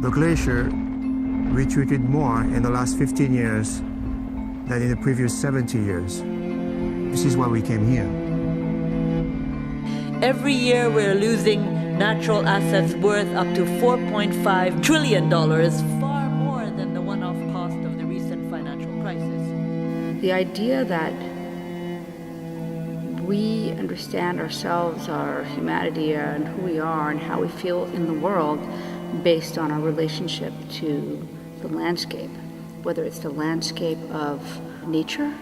The glacier retreated more in the last 15 years than in the previous 70 years. This is why we came here. Every year we're losing natural assets worth up to $4.5 trillion, far more than the one-off cost of the recent financial crisis. The idea that we understand ourselves, our humanity, and who we are and how we feel in the world based on our relationship to the landscape, whether it's the landscape of nature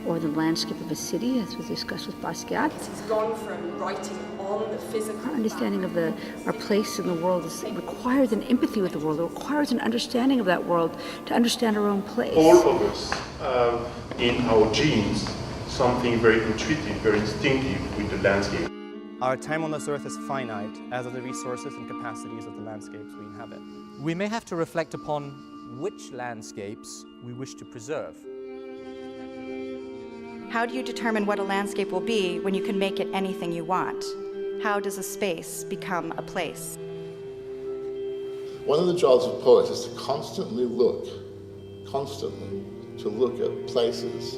or the landscape of a city, as was discussed with Basquiat. It's gone from writing on the physical. Our understanding of our place in the world requires an empathy with the world. It requires an understanding of that world to understand our own place. All of us have in our genes something very intuitive, very instinctive with the landscape. Our time on this earth is finite, as are the resources and capacities of the landscapes we inhabit. We may have to reflect upon which landscapes we wish to preserve. How do you determine what a landscape will be when you can make it anything you want? How does a space become a place? One of the jobs of poets is to constantly look at places,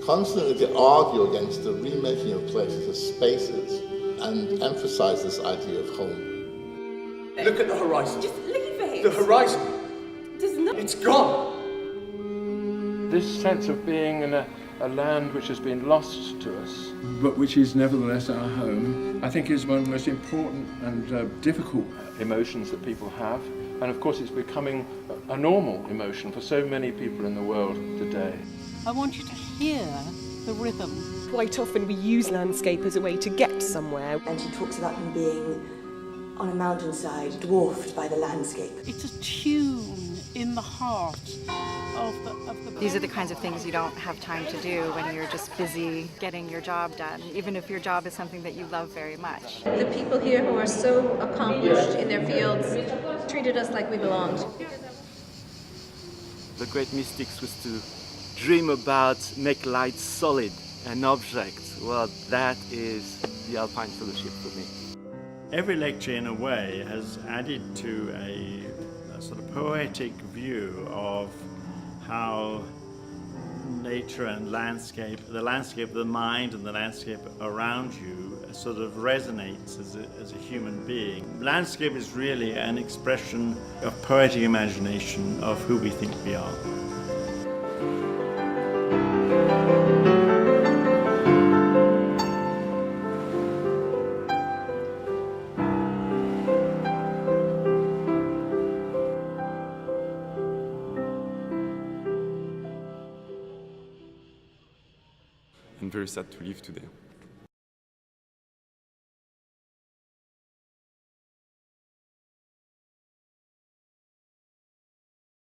constantly to argue against the remaking of places as spaces, and emphasize this idea of home. Look at the horizon. Just leave it. The horizon. It's gone. This sense of being in a land which has been lost to us, but which is nevertheless our home, I think is one of the most important and difficult emotions that people have. And of course it's becoming a normal emotion for so many people in the world today. I want you to hear the rhythm. Quite often we use landscape as a way to get somewhere. And she talks about him being on a mountainside, dwarfed by the landscape. It's a tune in the heart of the These are the kinds of things you don't have time to do when you're just busy getting your job done, even if your job is something that you love very much. The people here who are so accomplished in their fields treated us like we belonged. The great mystics was to dream about, make light solid, an object. Well, that is the Alpine Fellowship for me. Every lecture, in a way, has added to a sort of poetic view of how nature and landscape, the landscape of the mind and the landscape around you sort of resonates as a human being. Landscape is really an expression of poetic imagination of who we think we are. I'm very sad to leave today.